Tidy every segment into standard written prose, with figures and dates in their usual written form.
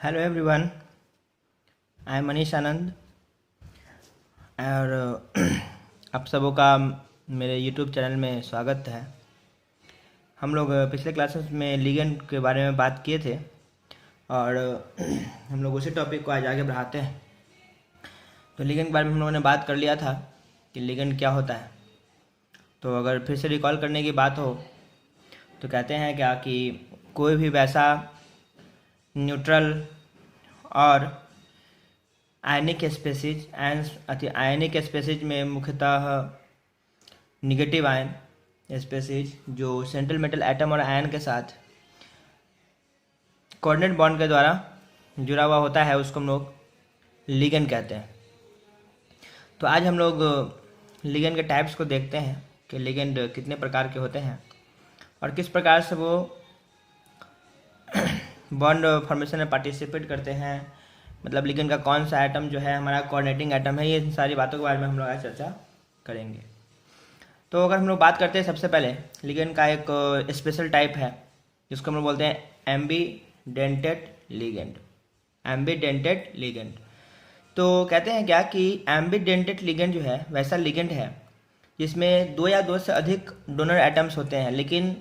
Hello everyone, I am Manish Anand और आप सबों का मेरे यूट्यूब चैनल में स्वागत है। हम लोग पिछले क्लासेस में लिगेंड के बारे में बात किए थे और हम लोग उसी टॉपिक को आज आगे बढ़ाते हैं। तो लिगेंड के बारे में हम लोगों ने बात कर लिया था कि लिगेंड क्या होता है। तो अगर फिर से रिकॉल करने की बात हो तो कहते हैं क्या कि कोई भी वैसा न्यूट्रल और आयनिक स्पेसीज आयनिक स्पेसीज में मुख्यतः निगेटिव आयन स्पेसीज जो सेंट्रल मेटल एटम और आयन के साथ कोऑर्डिनेट बॉन्ड के द्वारा जुड़ा हुआ होता है, उसको हम लोग लिगेंड कहते हैं। तो आज हम लोग लिगेंड के टाइप्स को देखते हैं कि लिगेंड कितने प्रकार के होते हैं और किस प्रकार से वो बॉन्ड फॉर्मेशन में पार्टिसिपेट करते हैं। मतलब लिगेंड का कौन सा एटम जो है हमारा कोऑर्डिनेटिंग एटम है, ये सारी बातों के बारे में हम लोग आज चर्चा करेंगे। तो अगर हम लोग बात करते हैं सबसे पहले लिगेंड का एक स्पेशल टाइप है जिसको हम लोग बोलते हैं एम्बीडेंटेड लिगेंड। एम्बीडेंटेड लिगेंड तो कहते हैं क्या कि एम्बीडेंटेड लिगेंड जो है वैसा लिगेंड है जिसमें दो या दो से अधिक डोनर एटम्स होते हैं, लेकिन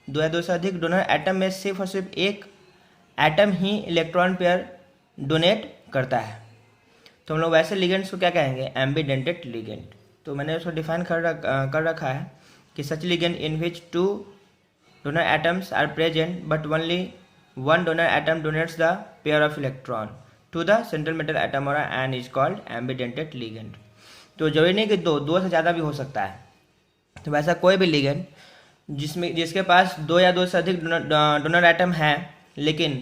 दो या दो से अधिक डोनर एटम में सिर्फ और सिर्फ एक एटम ही इलेक्ट्रॉन पेयर डोनेट करता है। तो हम लोग वैसे लिगेंड्स को क्या कहेंगे? Ambidentate ligand. तो मैंने उसको डिफाइन कर रखा है कि such ligand in which two donor atoms are present but only one donor atom donates the pair of electron to the central metal atom और ion is called ambidentate ligand. तो जरूरी नहीं कि दो से ज़्यादा भी हो सकता है। तो वैसा कोई भी लिगेंड जिसके पास दो या दो से अधिक डोनर एटम है, लेकिन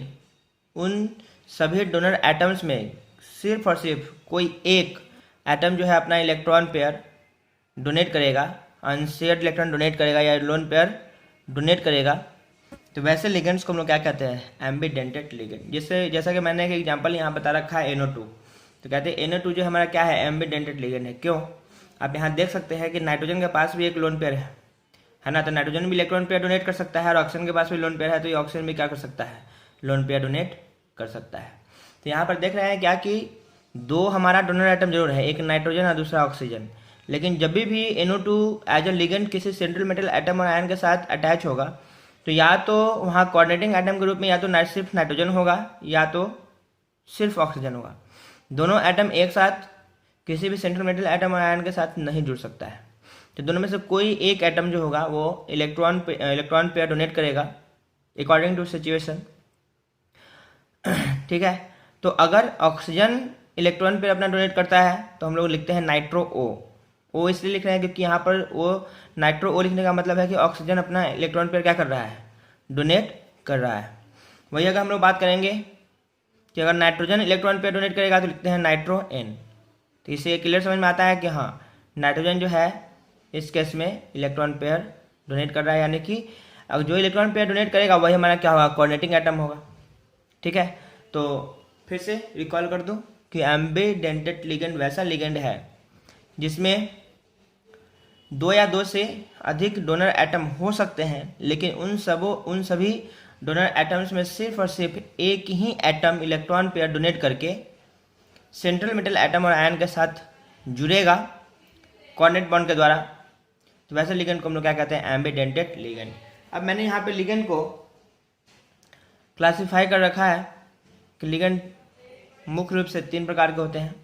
उन सभी डोनर एटम्स में सिर्फ और सिर्फ कोई एक एटम जो है अपना इलेक्ट्रॉन पेयर डोनेट करेगा, अनशेयर्ड इलेक्ट्रॉन डोनेट करेगा या लोन पेयर डोनेट करेगा, तो वैसे लिगेंड्स को हम लोग क्या कहते हैं? एम्बीडेंटेड लिगेंड। जैसा कि मैंने एक एग्जांपल यहाँ बता रखा है NO2। तो कहते हैं NO2 जो हमारा क्या है? एम्बीडेंटेड लिगेंड है। क्यों? आप यहाँ देख सकते हैं कि नाइट्रोजन के पास भी एक लोन पेयर है ना। तो नाइट्रोजन भी इलेक्ट्रॉन पेयर डोनेट कर सकता है और ऑक्सीजन के पास भी लोन पेयर है, तो ये ऑक्सीजन भी क्या कर सकता है? लोन पेयर डोनेट कर सकता है। तो यहाँ पर देख रहे हैं क्या कि दो हमारा डोनर एटम जरूर है, एक नाइट्रोजन और दूसरा ऑक्सीजन, लेकिन जब भी NO2 एज ए लिगेंड किसी सेंट्रल मेटल एटम और आयन के साथ अटैच होगा तो या तो वहाँ कोऑर्डिनेटिंग एटम के रूप में या तो सिर्फ नाइट्रोजन होगा या तो सिर्फ ऑक्सीजन होगा। दोनों एटम एक साथ किसी भी सेंट्रल मेटल एटम और आयन के साथ नहीं जुड़ सकता है। तो दोनों में से कोई एक एटम जो होगा वो इलेक्ट्रॉन पेयर डोनेट करेगा अकॉर्डिंग टू सिचुएशन। ठीक है। तो अगर ऑक्सीजन इलेक्ट्रॉन पेयर अपना डोनेट करता है तो हम लोग लिखते हैं नाइट्रो ओ इसलिए लिख रहे हैं क्योंकि यहाँ पर वो नाइट्रो ओ लिखने का मतलब है कि ऑक्सीजन अपना इलेक्ट्रॉन पेयर क्या कर रहा है? डोनेट कर रहा है। वही अगर हम लोग बात करेंगे कि अगर नाइट्रोजन इलेक्ट्रॉन पेयर डोनेट करेगा तो लिखते हैं नाइट्रो एन। तो इससे क्लियर समझ में आता है कि हाँ, नाइट्रोजन जो है इस केस में इलेक्ट्रॉन पेयर डोनेट कर रहा है, यानी कि अब जो इलेक्ट्रॉन पेयर डोनेट करेगा वही हमारा क्या होगा? कोऑर्डिनेटिंग एटम होगा। ठीक है। तो फिर से रिकॉल कर दूं कि एम्बीडेंटेड लिगेंड वैसा लिगेंड है जिसमें दो या दो से अधिक डोनर एटम हो सकते हैं, लेकिन उन सभी डोनर एटम्स में सिर्फ और सिर्फ एक ही एटम इलेक्ट्रॉन पेयर डोनेट करके सेंट्रल मेटल एटम और आयन के साथ जुड़ेगा कोऑर्डिनेट बॉन्ड के द्वारा। तो वैसे लिगेंड को हम लोग क्या कहते हैं? एम्बीडेंटेड लिगेंड। अब मैंने यहाँ पे लिगेंड को क्लासिफाई कर रखा है कि लिगेंड मुख्य रूप से तीन प्रकार के होते हैं।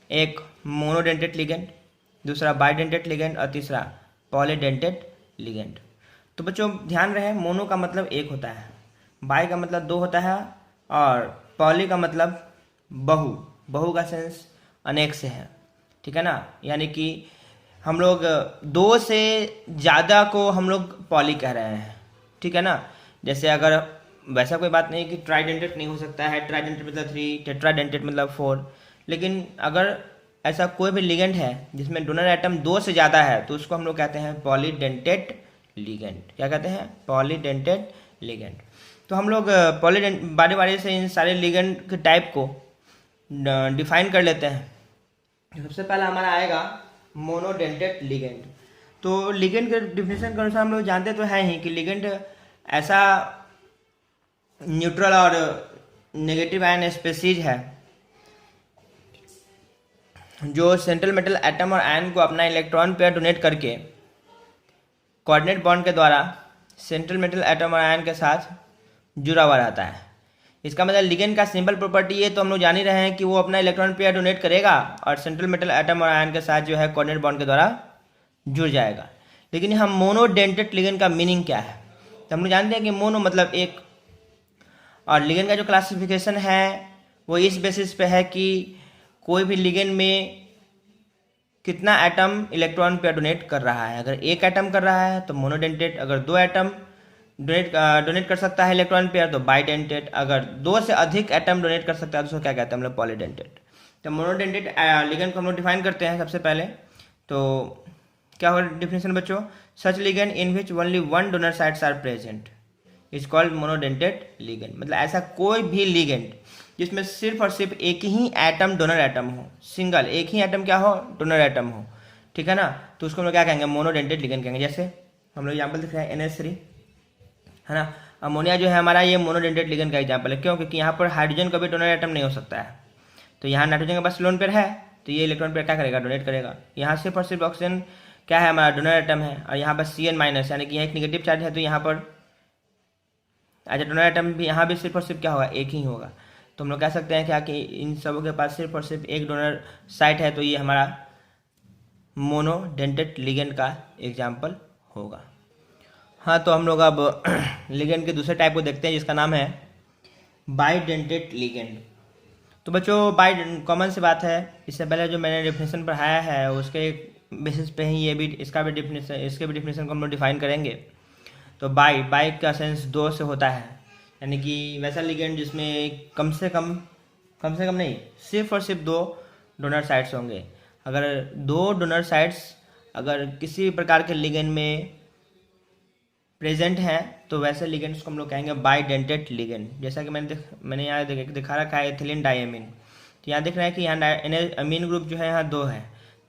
एक मोनोडेंटेड लिगेंड, दूसरा बाइडेंटेड लिगेंड और तीसरा पॉलीडेंटेड लिगेंड। तो बच्चों ध्यान रहे, मोनो का मतलब एक होता है, बाई का मतलब दो होता है और पॉली का मतलब बहु का सेंस अनेक से है। ठीक है ना। यानी कि हम लोग दो से ज़्यादा को हम लोग पॉली कह रहे हैं। ठीक है ना। जैसे अगर वैसा कोई बात नहीं कि ट्राइडेंटेड नहीं हो सकता है, ट्राइडेंटेड मतलब 3, टेट्राडेंटेड मतलब 4, लेकिन अगर ऐसा कोई भी लिगेंड है जिसमें डोनर एटम दो से ज़्यादा है तो उसको हम लोग कहते हैं पॉलीडेंटेड लिगेंड। क्या कहते हैं? Polydentate ligand. तो हम लोग बारी बारी से इन सारे लिगेंड के टाइप को डिफाइन कर लेते हैं। सबसे पहला हमारा आएगा मोनोडेंटेड लिगेंड। तो लिगेंड के डिफिनेशन के अनुसार हम लोग जानते तो हैं ही कि लिगेंड ऐसा न्यूट्रल और नेगेटिव आयन स्पीशीज है जो सेंट्रल मेटल एटम और आयन को अपना इलेक्ट्रॉन पेयर डोनेट करके कोऑर्डिनेट बॉन्ड के द्वारा सेंट्रल मेटल एटम और आयन के साथ जुड़ा हुआ रहता है। इसका मतलब लिगेंड का सिंपल प्रॉपर्टी ये तो हम लोग जान ही रहे हैं कि वो अपना इलेक्ट्रॉन पेयर डोनेट करेगा और सेंट्रल मेटल एटम और आयन के साथ जो है कोऑर्डिनेट बॉन्ड के द्वारा जुड़ जाएगा। लेकिन हम मोनोडेंटेट लिगेंड का मीनिंग क्या है, तो हम लोग जानते हैं कि मोनो मतलब एक, और लिगेंड का जो क्लासिफिकेशन है वो इस बेसिस पे है कि कोई भी लिगेंड में कितना एटम इलेक्ट्रॉन पेयर डोनेट कर रहा है। अगर एक एटम कर रहा है तो मोनोडेंटेट, अगर दो एटम डोनेट कर सकता है इलेक्ट्रॉन पेयर तो बाइडेंटेट, अगर दो से अधिक एटम डोनेट कर सकता है तो उसको क्या कहते हैं हम लोग, पॉलीडेंटेट। तो मोनोडेंटेट लिगेंड को हम लोग डिफाइन करते हैं सबसे पहले। तो क्या होगा डिफिनेशन बच्चों, such ligand in which only one donor sites are present is called monodentate ligand. मतलब ऐसा कोई भी लिगेंड जिसमें सिर्फ और सिर्फ एक ही एटम डोनर एटम हो, सिंगल एक ही एटम क्या हो, डोनर एटम हो, ठीक है ना, तो उसको हम लोग क्या कहेंगे, मोनोडेंटेट लिगेंड कहेंगे। जैसे हम लोग एग्जाम्पल दिख रहे हैं NH3, है ना, अमोनिया जो है हमारा ये मोनोडेंटेट लिगेंड का एग्जाम्पल है। क्यों? क्योंकि यहाँ पर हाइड्रोजन का भी डोनर एटम नहीं हो सकता है, तो यहाँ नाइट्रोजन के पास लोन पेयर है तो ये इलेक्ट्रॉन पेयर क्या करेगा, डोनेट करेगा। यहाँ सिर्फ और सिर्फ ऑक्सीजन क्या है हमारा, डोनर एटम है, और यहाँ पर Cn माइनस यानी कि यहाँ एक निगेटिव चार्ज है तो यहाँ पर अच्छा डोनर एटम भी यहाँ भी सिर्फ और सिर्फ क्या होगा, एक ही होगा। तो हम लोग कह सकते हैं क्या कि इन सबों के पास सिर्फ और सिर्फ एक डोनर साइट है, तो ये हमारा मोनोडेंटेट लिगेंड का एग्जाम्पल होगा। हाँ, तो हम लोग अब लिगेंड के दूसरे टाइप को देखते हैं जिसका नाम है बाइडेंटेट लिगेंड। तो बच्चों बाई कॉमन सी बात है, इससे पहले जो मैंने डेफिनेशन पढ़ाया है उसके बेसिस पे ही ये भी इसके भी डेफिनेशन को हम लोग डिफाइन करेंगे। तो बाई का सेंस दो से होता है, यानी कि वैसा लिगेंड जिसमें कम से कम नहीं, सिर्फ और सिर्फ दो डोनर साइट्स होंगे। अगर दो डोनर साइट्स अगर किसी प्रकार के लिगेंड में प्रेजेंट हैं तो वैसे लिगेंड्स को हम लोग कहेंगे बाइडेंटेट लिगेंड। जैसा कि मैंने यहाँ दिखा रखा है एथिलीन डाइएमीन, तो यहाँ दिख रहा है कि यहाँ अमीन ग्रुप जो है यहाँ दो है,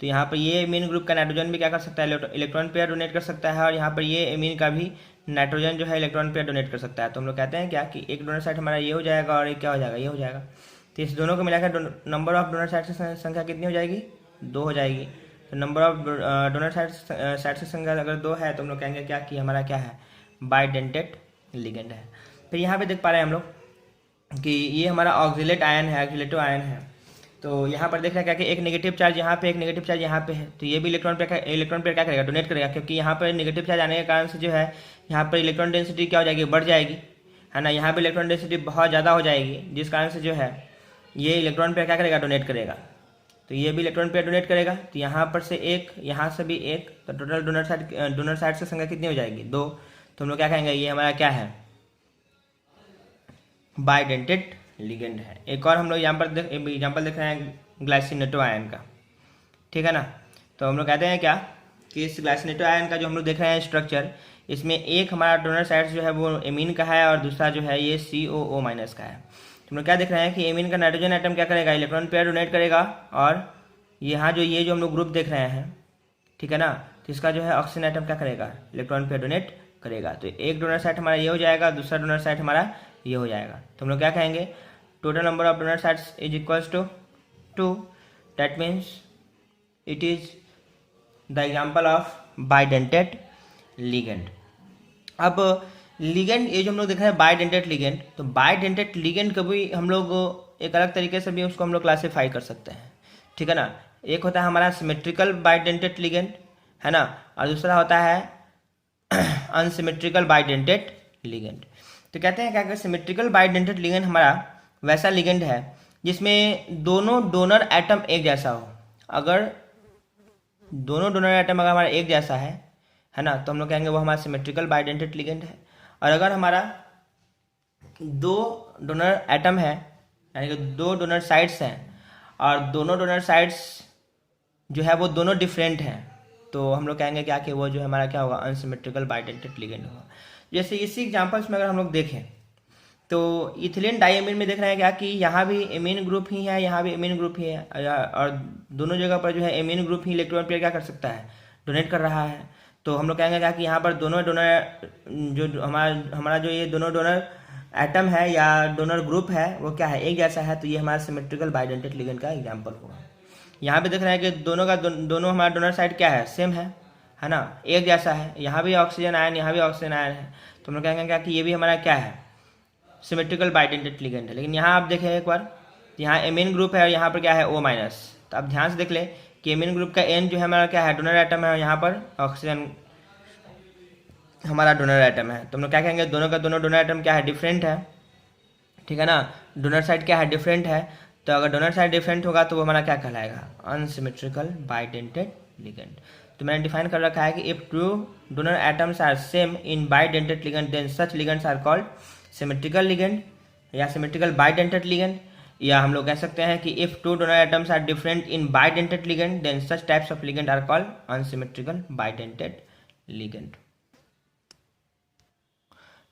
तो यहाँ पर ये अमीन ग्रुप का नाइट्रोजन भी क्या कर सकता है, इलेक्ट्रॉन पेयर डोनेट कर सकता है, और यहाँ पर ये अमीन का भी नाइट्रोजन जो है इलेक्ट्रॉन पेयर डोनेट कर सकता है। तो हम लोग कहते हैं क्या कि एक डोनर साइट हमारा ये हो जाएगा और एक क्या हो जाएगा, ये हो जाएगा। तो इस दोनों को मिलाकर नंबर ऑफ डोनर साइट की संख्या कितनी हो जाएगी, दो हो जाएगी। तो नंबर ऑफ डोनर साइट की संख्या अगर दो है तो हम लोग कहेंगे क्या कि हमारा क्या है, बाइडेंटेट लिगेंड है। फिर यहाँ पे देख पा रहे हैं हम लोग कि ये हमारा ऑक्सिलेट आयन है, ऑक्सिलेटिव आयन है। तो यहाँ पर देख रहे हैं क्या कि एक नेगेटिव चार्ज यहाँ पे, एक नेगेटिव चार्ज यहाँ पे है, तो ये भी इलेक्ट्रॉन पेयर क्या करेगा, डोनेट करेगा, क्योंकि यहाँ पर नेगेटिव चार्ज आने के कारण से जो है यहाँ पर इलेक्ट्रॉन डेंसिटी क्या हो जाएगी, बढ़ जाएगी, है ना। यहाँ पर इलेक्ट्रॉन डेंसिटी बहुत ज़्यादा हो जाएगी, जिस कारण से जो है ये इलेक्ट्रॉन पेयर क्या करेगा, डोनेट करेगा। तो ये भी इलेक्ट्रॉन पेयर डोनेट करेगा, तो यहाँ पर से एक, यहाँ से भी एक, तो टोटल डोनर साइड से संख्या कितनी हो जाएगी, दो। तो हम लोग क्या कहेंगे, ये हमारा क्या है, बाइडेंटेट लिगेंड है। एक और हम लोग यहाँ पर एग्जाम्पल देख रहे हैं ग्लाइसिनेटो आयन का, ठीक है ना। तो हम लोग कहते हैं क्या कि इस ग्लाइसिनेटो आयन का जो हम लोग देख रहे हैं स्ट्रक्चर, इसमें एक हमारा डोनर साइड जो है वो एमीन का है और दूसरा जो है ये COO माइनस का है। तो हम लोग क्या देख रहे हैं कि एमीन का नाइट्रोजन एटम क्या करेगा, इलेक्ट्रॉन पेयर डोनेट करेगा, और यहाँ जो ये जो हम लोग ग्रुप देख रहे हैं, ठीक है ना, तो इसका जो है ऑक्सीजन एटम क्या करेगा, इलेक्ट्रॉन पेयर डोनेट करेगा। तो एक डोनर साइट हमारा ये हो जाएगा, दूसरा डोनर साइट हमारा ये हो जाएगा। तो हम लोग क्या कहेंगे, total number of donor sites is equals to 2, that means it is the example of bidentate ligand. अब लिगेंड ये जो हम लोग देख रहे हैं बाइडेंटेट लिगेंड, तो बाइडेंटेट लिगेंड को भी हम लोग एक अलग तरीके से भी उसको हम लोग क्लासीफाई कर सकते हैं, ठीक है ना। एक होता है हमारा सिमेट्रिकल बाइडेंटेट लिगेंड, है ना, और दूसरा होता है अनसिमेट्रिकल बाइडेंटेट लिगेंड। तो कहते हैं क्या कि सिमेट्रिकल बाइडेंटेट लिगेंड हमारा वैसा लिगेंड है जिसमें दोनों डोनर एटम एक जैसा हो। अगर दोनों डोनर एटम अगर हमारा एक जैसा है ना, तो हम लोग कहेंगे वो हमारा सिमेट्रिकल बाइडेंटेट लिगेंड है। और अगर हमारा दो डोनर एटम है, यानी कि दो डोनर साइड्स हैं और दोनों डोनर साइड्स जो है वो दोनों डिफरेंट हैं, तो हम लोग कहेंगे क्या कि वो जो हमारा क्या होगा, अनसिमेट्रिकल बाइडेंटेट लिगेंड होगा। जैसे इसी एग्जांपल्स में अगर हम लोग देखें तो इथिलीन डाइएमीन में देख रहे हैं क्या कि यहाँ भी एमीन ग्रुप ही है, यहाँ भी एमीन ग्रुप ही है, और दोनों जगह पर जो है एमीन ग्रुप ही इलेक्ट्रॉन पेयर क्या कर सकता है, डोनेट कर रहा है। तो हम लोग कहेंगे क्या कि यहाँ पर दोनों डोनर जो हमारा जो ये दोनों डोनर एटम है या डोनर ग्रुप है वो क्या है, एक जैसा है, तो ये हमारा सिमेट्रिकल बाइडेंटेट लिगेंड का एग्जांपल होगा। यहाँ पे देख रहे हैं कि दोनों हमारा डोनर साइड क्या है, सेम है ना, एक जैसा है। यहाँ भी ऑक्सीजन आयन, यहाँ भी ऑक्सीजन आयन है, तो हम लोग कहेंगे क्या कि ये भी हमारा क्या है, सिमेट्रिकल बाइडेंटेट लिगेंड है। लेकिन यहाँ आप देखें एक बार, यहाँ एमीन ग्रुप है और यहाँ पर क्या है O माइनस। तो आप ध्यान से देख ले कि एमीन ग्रुप का N जो है हमारा क्या है, डोनर एटम है, और यहाँ पर ऑक्सीजन हमारा डोनर एटम है। तो हम लोग क्या कहेंगे, दोनों का दोनों डोनर एटम क्या है, डिफरेंट है, ठीक है ना। डोनर साइड क्या है, डिफरेंट है। तो अगर डोनर साइड डिफरेंट होगा तो वो हमारा क्या कहलाएगा, अनसिमेट्रिकल बाइडेंटेड लिगेंड। तो मैंने डिफाइन कर रखा है कि if two donor atoms are same in bidentate ligand then such ligands are called symmetrical ligand या सिमेट्रिकल बाइडेंटेड लिगेंड। या हम लोग कह सकते हैं कि if two donor atoms are different in bidentate ligand then such types of ligand are called unsymmetrical bidentate ligand.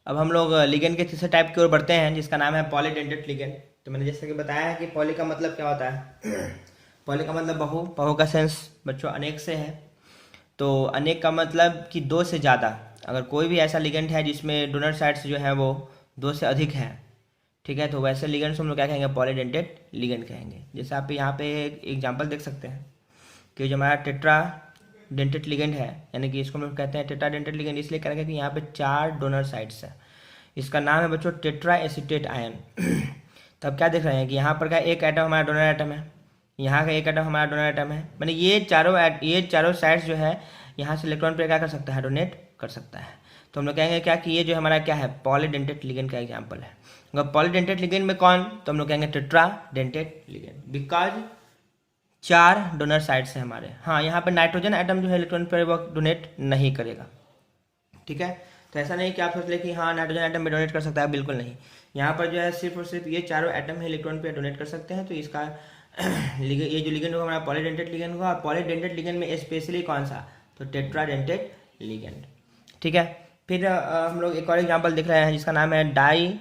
अब हम लोग लिगेंड के तीसरे टाइप की ओर बढ़ते हैं जिसका नाम है पॉलीडेंटेड लिगेंड। तो मैंने जैसे कि बताया है कि पॉली का मतलब क्या होता है, पॉली का मतलब बहु, बहु का सेंस बच्चों अनेक से है। तो अनेक का मतलब कि दो से ज़्यादा। अगर कोई भी ऐसा लिगेंड है जिसमें डोनर साइड्स जो है वो दो से अधिक है, ठीक है, तो वैसे लिगेंड्स हम लोग क्या कहेंगे, पॉलीडेंटेड लिगेंड कहेंगे। जैसे आप यहाँ पे एक एग्जाम्पल देख सकते हैं कि जो हमारा टेट्रा डेंटेड लिगेंड है, यानी कि इसको हम लोग कहते हैं टेट्रा डेंटेड लिगेंड इसलिए करेंगे कि यहाँ पे 4 डोनर साइड्स है। इसका नाम है बच्चों टेट्रा एसीटेट आयन। तो अब क्या देख रहे हैं कि यहाँ पर का एक एटम हमारा डोनर एटम है, यहाँ का एक एटम हमारा डोनर एटम है, मैंने ये चारों साइड्स जो है यहाँ से इलेक्ट्रॉन पे क्या कर सकता है, डोनेट कर सकता है। तो हम लोग कहेंगे क्या कि ये जो हमारा क्या है, पॉलीडेंटेड लिगेंड का एग्जाम्पल है। अगर पॉलीडेंटेड लिगेंड में कौन, तो हम लोग कहेंगे tetradentate ligand, because 4 donor sites हैं हमारे। हाँ, यहाँ पर नाइट्रोजन एटम जो है इलेक्ट्रॉन पर वो डोनेट नहीं करेगा, ठीक है। तो ऐसा नहीं कि आप सोच ले कि हाँ नाइट्रोजन एटम में डोनेट कर सकता है, बिल्कुल नहीं। यहाँ पर जो है सिर्फ और सिर्फ ये चारों एटम है इलेक्ट्रॉन पे डोनेट कर सकते हैं। तो इसका ये जो लिगेंड होगा हमारा पॉलीडेंटेड लिगेंड होगा। पॉलीडेंटेड लिगेंड में स्पेशली कौन सा, तो टेट्राडेंटेड लिगेंड, ठीक है। फिर हम लोग एक और एग्जांपल दिख रहे हैं जिसका नाम है डाई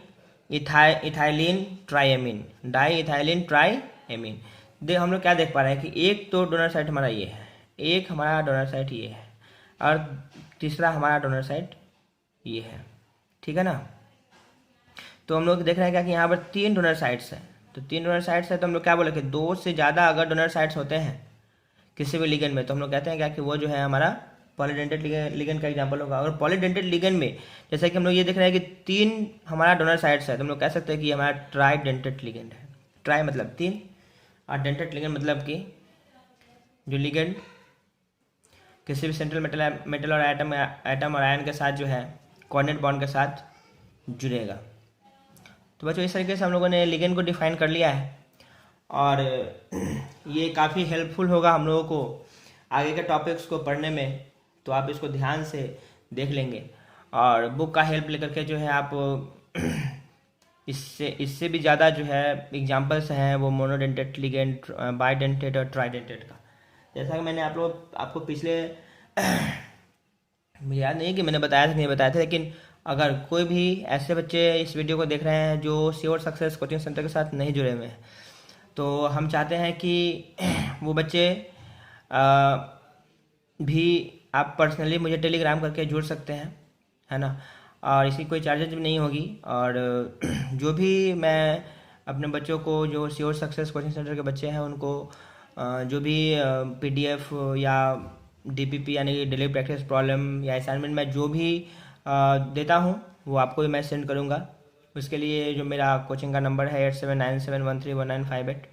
इथाइलिन ट्राइएमीन, डाई इथाइलिन ट्राइएमीन। हम लोग क्या देख पा रहे हैं कि एक तो डोनर साइट हमारा ये है, एक हमारा डोनर साइट ये है, और तीसरा हमारा डोनर साइट ये है, ठीक है ना। तो हम लोग देख रहे हैं क्या कि यहाँ पर 3 डोनर साइट्स हैं। तो 3 डोनर साइट्स है तो हम लोग क्या बोले कि 2 से ज़्यादा अगर डोनर साइट्स होते हैं किसी भी लिगेंड में, तो हम लोग कहते हैं क्या कि वो जो है हमारा पॉलीडेंटेड लिगेंड का एग्जांपल होगा। और पॉलीडेंटेड लिगेंड में जैसे कि हम लोग ये देख रहे हैं कि 3 हमारा डोनर साइट्स है, तो हम लोग कह सकते हैं कि ये हमारा ट्राइडेंटेड लिगेंड है। ट्राई मतलब 3 और डेंटेड लिगेंड मतलब कि जो लिगेंड किसी भी सेंट्रल मेटल और एटम और आयन के साथ जो है कोऑर्डिनेट बॉन्ड के साथ जुड़ेगा। तो बच्चों इस तरीके से हम लोगों ने लिगेंड को डिफाइन कर लिया है, और ये काफ़ी हेल्पफुल होगा हम लोगों को आगे के टॉपिक्स को पढ़ने में। तो आप इसको ध्यान से देख लेंगे और बुक का हेल्प लेकर के जो है आप इससे भी ज़्यादा जो है एग्जांपल्स हैं वो मोनोडेंटेड लिगेंड, बाइडेंटेड और ट्राइडेंटेड का। जैसा कि मैंने आपको पिछले मुझे याद नहीं कि मैंने बताया था कि नहीं बताया था, लेकिन अगर कोई भी ऐसे बच्चे इस वीडियो को देख रहे हैं जो श्योर सक्सेस कोचिंग सेंटर के साथ नहीं जुड़े हुए हैं, तो हम चाहते हैं कि वो बच्चे भी आप पर्सनली मुझे टेलीग्राम करके जुड़ सकते हैं, है ना। और इसकी कोई चार्जेज भी नहीं होगी। और जो भी मैं अपने बच्चों को जो श्योर सक्सेस कोचिंग सेंटर के बच्चे हैं उनको जो भी PDF या DPP यानी कि डेली प्रैक्टिस प्रॉब्लम या असाइनमेंट में जो भी देता हूँ वो आपको भी मैं सेंड करूँगा। उसके लिए जो मेरा कोचिंग का नंबर है 8797131958,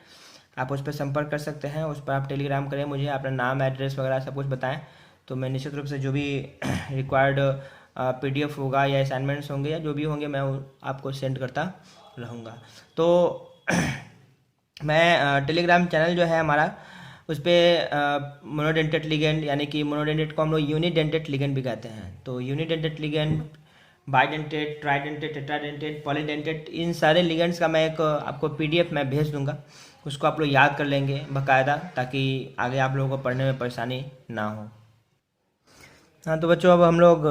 आप उस पर संपर्क कर सकते हैं। उस पर आप टेलीग्राम करें, मुझे अपना नाम एड्रेस वगैरह सब कुछ बताएं, तो मैं निश्चित रूप से जो भी रिक्वायर्ड PDF होगा या असाइनमेंट्स होंगे या जो भी होंगे मैं आपको सेंड करता रहूँगा। तो मैं टेलीग्राम चैनल जो है हमारा उस पर मोनोडेंटेड लिगेंड यानी कि मोनोडेंटेड को हम लोग यूनिडेंटेड लिगेंड भी कहते हैं। तो unidentate ligand, bidentate, tridentate, tetradentate, polydentate, इन सारे लिगेंड्स का मैं एक आपको PDF मैं भेज दूंगा। उसको आप लोग याद कर लेंगे बाकायदा, ताकि आगे आप लोगों को पढ़ने में परेशानी ना हो। हाँ तो बच्चों अब हम लोग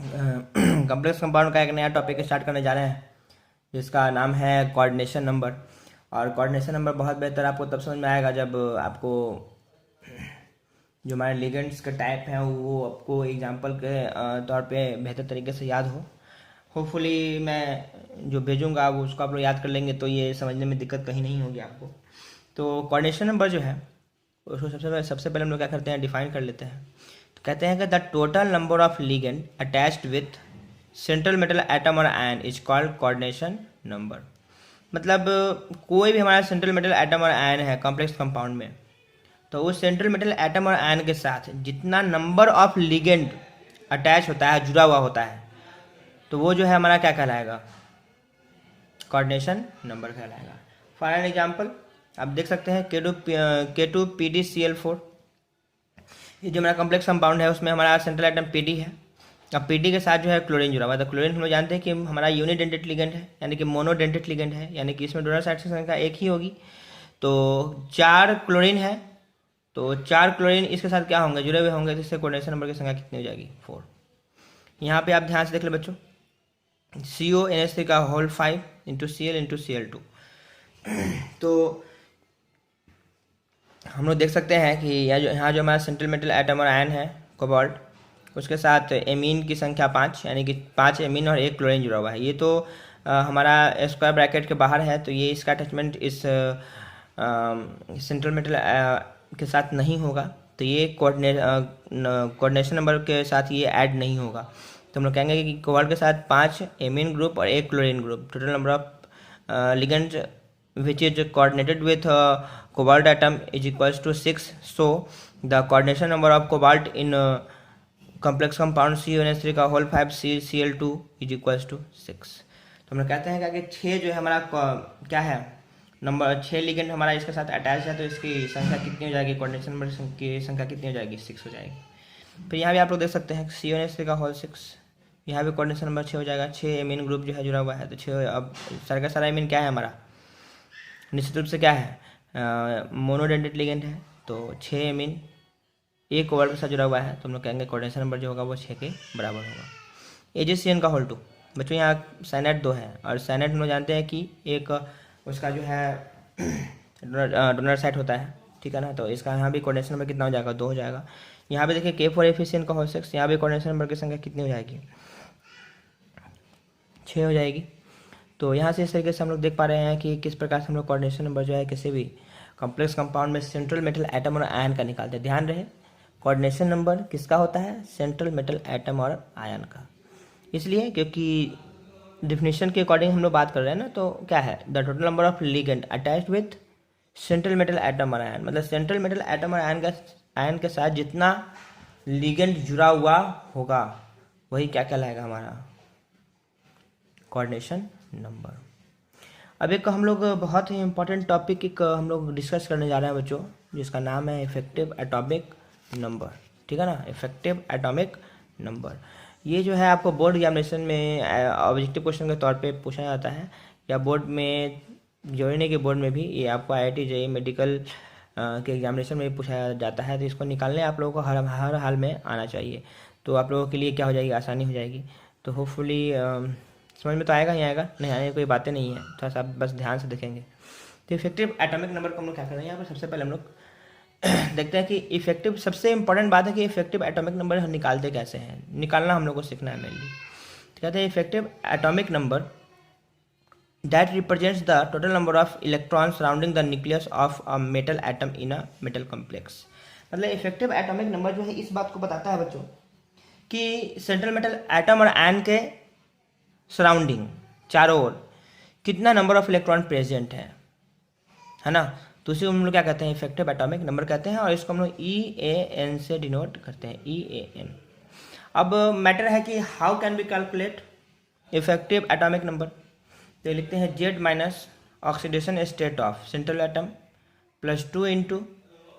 कम्प्लेक्स कंपाउंड का एक नया टॉपिक स्टार्ट करने जा रहे हैं जिसका नाम है कोऑर्डिनेशन नंबर। और कोऑर्डिनेशन नंबर बहुत बेहतर आपको तब समझ में आएगा जब आपको जो हमारे लिगेंड्स के टाइप हैं वो आपको एग्जांपल के तौर पे बेहतर तरीके से याद होपफुली मैं जो भेजूंगा वो उसको आप लोग याद कर लेंगे, तो ये समझने में दिक्कत कहीं नहीं होगी आपको। तो कोऑर्डिनेशन नंबर जो है उसको सबसे पहले हम लोग क्या करते हैं, डिफाइन कर लेते हैं। तो कहते हैं कि the total number of ligand attached with central metal atom और ion is called coordination number. मतलब कोई भी हमारा सेंट्रल मेटल एटम और आयन है कॉम्प्लेक्स कंपाउंड में, तो उस सेंट्रल मेटल एटम और आयन के साथ जितना नंबर ऑफ लिगेंड अटैच होता है, जुड़ा हुआ होता है, तो वो जो है हमारा क्या कहलाएगा, कोऑर्डिनेशन नंबर कहलाएगा। फॉर एन एग्जांपल आप देख सकते हैं K2PdCl4, ये जो हमारा कॉम्प्लेक्स कंपाउंड है उसमें हमारा सेंट्रल एटम Pd है। अब Pd के साथ जो है क्लोरीन जुड़ा हुआ है, तो क्लोरीन हम लोग जानते हैं कि हमारा यूनिडेंटेड लिगेंड है, यानी कि मोनोडेंटेड लिगेंड है, यानी कि इसमें डोनर साइड की संख्या एक ही होगी। तो 4 क्लोरीन है, तो 4 क्लोरीन इसके साथ क्या होंगे, जुड़े हुए होंगे, तो इससे कोऑर्डिनेशन नंबर की संख्या कितनी हो जाएगी, 4। यहाँ पे आप ध्यान से देख ले बच्चों, CONH3 का whole 5 into Cl into Cl2। तो हम लोग देख सकते हैं कि यहाँ जो हमारा सेंट्रल मेटल एटम और आयन है कोबाल्ट, उसके साथ एमीन की संख्या 5, यानी कि 5 एमीन और 1 क्लोरीन जुड़ा हुआ है। ये तो हमारा स्क्वायर ब्रैकेट के बाहर है, तो ये इसका अटैचमेंट इस सेंट्रल मेटल के साथ नहीं होगा, तो ये कोऑर्डिनेशन नंबर के साथ ये ऐड नहीं होगा। तो हम लोग कहेंगे कि कोबाल्ट के साथ 5 एमीन ग्रुप और 1 chlorine group, total number of ligand which is coordinated with cobalt atom is equals to 6. So the coordination number of cobalt in complex compound CONH3 का whole 5 Cl2 is equals to 6। तो हम लोग कहते हैं कि 6 जो है हमारा क्या है नंबर, 6 लिगेंड हमारा इसके साथ अटैच है, तो इसकी संख्या कितनी हो जाएगी, कोऑर्डिनेशन नंबर की संख्या कितनी हो जाएगी, 6 हो जाएगी। फिर यहाँ भी आप लोग देख सकते हैं CONH3 का होल 6, यहाँ भी कोऑर्डिनेशन नंबर 6 हो जाएगा। 6 एमीन ग्रुप जो है जुड़ा हुआ है, तो 6 अब सारा का सारा एमीन क्या है हमारा, निश्चित रूप से क्या है, मोनोडेंटेड लिगेंड है, तो 6 एमीन 1 कोबाल्ट के साथ जुड़ा हुआ है, तो हम लोग कहेंगे कोऑर्डिनेशन नंबर जो होगा वो 6 के बराबर होगा। AgCN का होल 2, बच्चों यहाँ साइनाइड 2 है, और साइनाइड हम लोग जानते हैं कि एक उसका जो है डोनर साइड होता है, ठीक है ना, तो इसका यहाँ भी कोऑर्डिनेशन नंबर कितना हो जाएगा, 2 हो जाएगा। यहाँ पे देखिए K4FeCN का होल 6, यहाँ भी कोऑर्डिनेशन नंबर की संख्या कितनी हो जाएगी, 6 हो जाएगी। तो यहाँ से इस तरीके से हम लोग देख पा रहे हैं कि किस प्रकार से हम लोग कोऑर्डिनेशन नंबर जो है किसी भी कॉम्प्लेक्स कंपाउंड में सेंट्रल मेटल एटम और आयन का निकालते हैं। ध्यान रहे कोऑर्डिनेशन नंबर किसका होता है, सेंट्रल मेटल एटम और आयन का, इसलिए क्योंकि डिफिनीशन के अकॉर्डिंग हम लोग बात कर रहे हैं ना, तो क्या है, the total number of ligand attached with central metal atom और आयन, मतलब सेंट्रल मेटल एटम और आयन के साथ जितना लिगेंड जुड़ा हुआ होगा वही क्या कहलाएगा, हमारा कोऑर्डिनेशन नंबर। अब एक हम लोग बहुत ही इम्पोर्टेंट टॉपिक एक हम लोग डिस्कस करने जा रहे हैं बच्चों, जिसका नाम है इफेक्टिव एटॉमिक नंबर, ठीक है ना, इफेक्टिव एटॉमिक नंबर। ये जो है आपको बोर्ड एग्जामिनेशन में ऑब्जेक्टिव क्वेश्चन के तौर पे पूछा जाता है, या बोर्ड में जोड़ने के बोर्ड में भी ये आपको IIT JEE मेडिकल के एग्जामिनेशन में भी पूछा जाता है, तो इसको निकालने आप लोगों को हर हाल में आना चाहिए, तो आप लोगों के लिए क्या हो जाएगी, आसानी हो जाएगी। तो होपफुली समझ में तो आएगा ही आएगा, नहीं आने की कोई बातें नहीं है, थोड़ा सा आप बस ध्यान से देखेंगे। तो इफेक्टिव एटॉमिक नंबर को हम लोग क्या कर रहे हैं, यहाँ पर सबसे पहले हम लोग देखते हैं कि इफेक्टिव, सबसे इंपॉर्टेंट बात है कि इफेक्टिव एटॉमिक नंबर हम निकालते कैसे हैं, निकालना हम लोग को सीखना है मेनली। तो कहते हैं effective atomic number that represents the total number of electron surrounding the nucleus of a metal atom in a metal complex. मतलब इफेक्टिव एटॉमिक नंबर जो है इस बात को बताता है बच्चों कि सेंट्रल मेटल एटम और आयन के सराउंडिंग चारों ओर कितना नंबर ऑफ इलेक्ट्रॉन प्रेजेंट है ना, तो उसी को हम लोग क्या कहते हैं, इफेक्टिव एटॉमिक नंबर कहते हैं, और इसको हम लोग EAN से डिनोट करते हैं, EAN। अब मैटर है कि how can be calculate effective atomic number, तो लिखते हैं Z minus oxidation state of central atom plus 2 into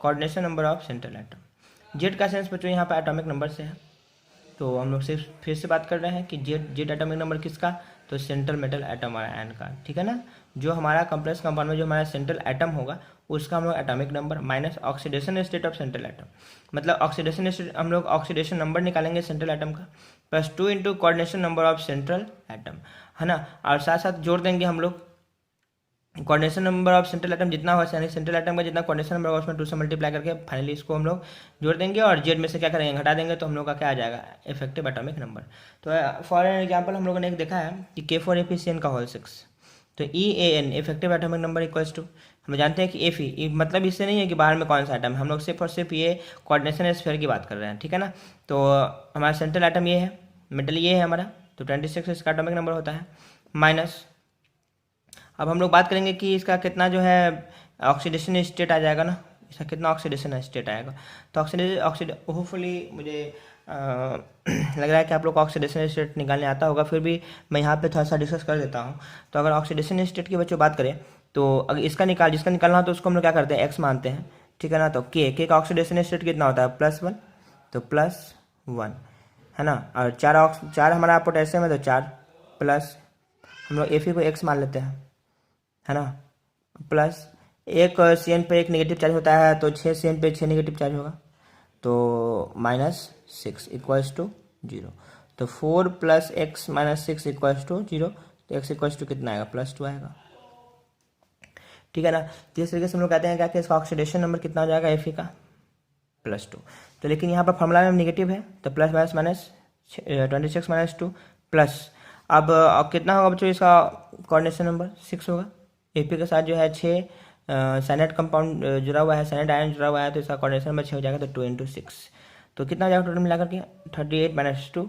coordination number of central atom. Z का सेंस बच्चों यहाँ पर एटॉमिक नंबर से है, तो हम लोग सिर्फ फिर से बात कर रहे हैं कि Z एटॉमिक नंबर किसका, तो सेंट्रल मेटल एटम और आयन का, ठीक है ना, जो हमारा कॉम्प्लेक्स कंपाउंड में जो हमारा सेंट्रल एटम होगा उसका हम लोग atomic number minus oxidation state of central atom, मतलब ऑक्सीडेशन स्टेट हम लोग ऑक्सीडेशन नंबर निकालेंगे सेंट्रल एटम का, plus 2 into coordination number of central atom, है ना, और साथ साथ जोड़ देंगे हम लोग coordination number of central atom जितना हो, यानी सेंट्रल एटम का जितना कोऑर्डिनेशन नंबर होगा उसमें 2 से मल्टीप्लाई करके फाइनली इसको हम लोग जोड़ देंगे और जेड में से क्या करेंगे, घटा देंगे, तो हम लोग का क्या आ जाएगा, इफेक्टिव एटॉमिक नंबर। तो फॉर एग्जांपल हम लोगों ने एक देखा है कि K4 का होल 6, तो EAN effective atomic number equals to, हम जानते हैं कि Fe, मतलब इससे नहीं है कि बाहर में कौन सा एटम है, हम लोग सिर्फ और सिर्फ ये कोऑर्डिनेशन स्फीयर की बात कर रहे हैं, ठीक है ना। तो हमारा सेंट्रल एटम ये है, मेटल ये है हमारा, तो 26 इसका एटॉमिक नंबर होता है, माइनस अब हम लोग बात करेंगे कि इसका कितना जो है ऑक्सीडेशन स्टेट आ जाएगा ना, इसका कितना ऑक्सीडेशन स्टेट आएगा। तो होपफुली मुझे लग रहा है कि आप लोग को ऑक्सीडेशन स्टेट निकालने आता होगा, फिर भी मैं यहाँ पे थोड़ा सा डिस्कस कर देता हूँ। तो अगर ऑक्सीडेशन स्टेट की बच्चों बात करें तो अगर जिसका निकालना हो तो उसको हम लोग क्या करते हैं, एक्स मानते हैं, ठीक है ना। तो के का ऑक्सीडेशन स्टेट कितना होता है, +1, तो +1 है ना। और चार हमारा पोटेशियम है तो 4 प्लस हम लोग Fe को एक्स मान लेते हैं, है ना, प्लस एक CN पे एक नेगेटिव चार्ज होता है तो 6 CN पे 6 नेगेटिव चार्ज होगा, तो -6 इक्वल्स टू 0। तो 4 + x - 6 इक्वल्स टू 0, तो x इक्वल्स टू कितना आएगा, +2 आएगा, ठीक है ना। तो इस तरीके से हम लोग कहते हैं क्या कि इसका ऑक्सीडेशन नंबर कितना हो जाएगा Fe का, +2। तो लेकिन यहाँ पर फॉर्मूला में नेगेटिव है तो प्लस माइनस 26 - 2 प्लस अब कितना होगा बच्चों, इसका कोऑर्डिनेशन नंबर 6 होगा। Fe के साथ जो है 6 साइनाइड कंपाउंड जुड़ा हुआ है, साइनाइड आयन जुड़ा हुआ है, तो इसका कोऑर्डिनेशन नंबर 6 हो जाएगा, तो 2 × 6, तो कितना हो जाएगा टोटल मिलाकर के 38 - 2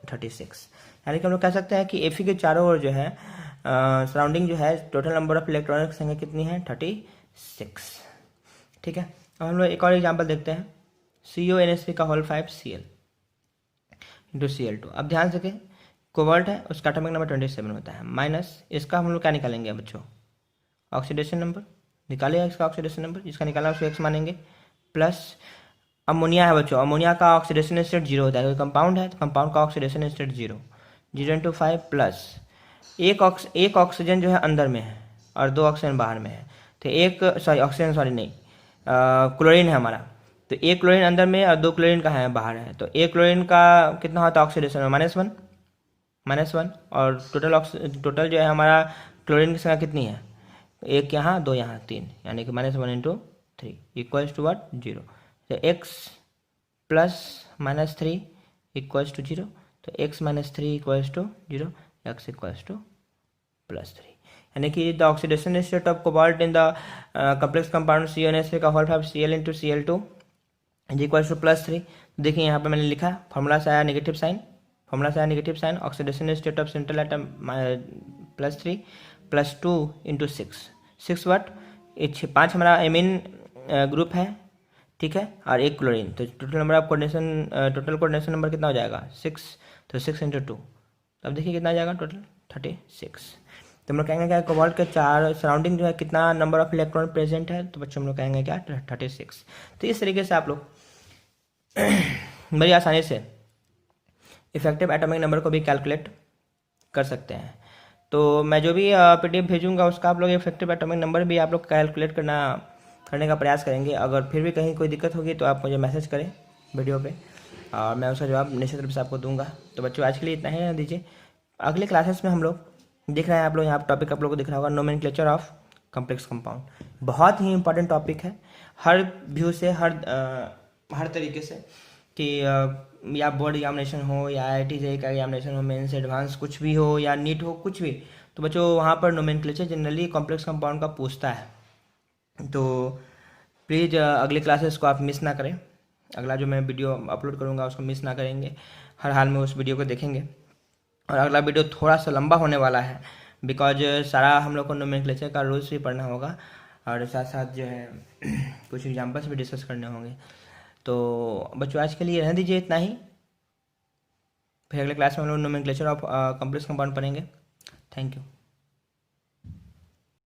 36। यानी कि हम लोग कह सकते हैं कि Fe के चारों ओर जो है सराउंडिंग जो है टोटल नंबर ऑफ इलेक्ट्रॉनों की संख्या कितनी है, 36, ठीक है। अब हम लोग एक और एग्जाम्पल देखते हैं, CONH3 का होल 5 Cl × Cl2। अब ध्यान से कोबाल्ट है उसका एटॉमिक नंबर 27 होता है, माइनस इसका हम लोग क्या निकालेंगे बच्चों, ऑक्सीडेशन नंबर निकालेगा, इसका ऑक्सीडेशन नंबर जिसका निकाला उसको x मानेंगे, प्लस अमोनिया है बच्चों, अमोनिया का ऑक्सीडेशन स्टेट 0 होता है, कोई कंपाउंड है तो कंपाउंड का ऑक्सीडेशन स्टेट 0 × 5 प्लस एक ऑक्सीजन जो है अंदर में है और 2 ऑक्सीजन बाहर में है, तो क्लोरीन है हमारा, तो एक क्लोरीन अंदर में और 2 क्लोरीन का है बाहर है, तो एक क्लोरीन का कितना होता है ऑक्सीडेशन, -1 और टोटल जो है हमारा क्लोरीन की संख्या कितनी है, एक यहाँ 2 यहाँ 3, यानी कि -1 × 3 इक्वल्स टू व्हाट, 0। तो x + -3 इक्वल्स टू 0, तो x - 3 equals to 0, x equals to +3, यानी कि the oxidation state of cobalt in the complex compound CONH3 का whole 5 Cl × Cl2 is equals to +3। देखिए यहाँ पे मैंने लिखा फॉर्मूला से आया negative sign, oxidation state of central atom +3 +2 × 6 वाट, 5 हमारा एमीन ग्रुप है, ठीक है, और एक क्लोरीन, तो टोटल कोऑर्डिनेशन नंबर कितना हो जाएगा 6, तो 6 × 2, अब देखिए कितना आ जाएगा टोटल 36। तो हम लोग कहेंगे क्या, कोबाल्ट के चार सराउंडिंग जो है कितना नंबर ऑफ इलेक्ट्रॉन प्रेजेंट है, तो बच्चों हम लोग कहेंगे क्या 36। तो इस तरीके से आप लोग बड़ी आसानी से इफेक्टिव एटॉमिक नंबर को भी कैलकुलेट कर सकते हैं। तो मैं जो भी PDF भेजूंगा उसका आप लोग इफेक्टिव एटॉमिक नंबर भी आप लोग कैलकुलेट करने का प्रयास करेंगे। अगर फिर भी कहीं कोई दिक्कत होगी तो आप मुझे मैसेज करें वीडियो पे और मैं उसका जवाब निश्चित रूप से आपको दूंगा। तो बच्चों आज के लिए इतना ही रहने दीजिए। अगले क्लासेस में हम लोग दिख रहे हैं, आप लोग यहाँ टॉपिक आप लोग को दिख रहा होगा, नोमेनक्लेचर ऑफ कॉम्प्लेक्स कंपाउंड। बहुत ही इंपॉर्टेंट टॉपिक है हर व्यू से, हर तरीके से, कि या बोर्ड एग्जामिनेशन हो या IIT JEE का एग्जामिनेशन हो, मेंस एडवांस कुछ भी हो या नीट हो, कुछ भी, तो बच्चों वहाँ पर नोमेनक्लेचर जनरली कॉम्प्लेक्स कंपाउंड का पूछता है। तो प्लीज़ अगले क्लासेस को आप मिस ना करें। अगला जो मैं वीडियो अपलोड करूँगा उसको मिस ना करेंगे, हर हाल में उस वीडियो को देखेंगे। और अगला वीडियो थोड़ा सा लंबा होने वाला है बिकॉज सारा हम लोग को नोमेनक्लेचर का रूल्स भी पढ़ना होगा और साथ साथ जो है कुछ एग्जाम्पल्स भी डिस्कस करने होंगे। तो बच्चों आज के लिए रहने दीजिए इतना ही, फिर अगले क्लास में हम लोग नोमेनक्लेचर ऑफ कॉम्प्लेक्स कंपाउंड पढ़ेंगे। Thank you.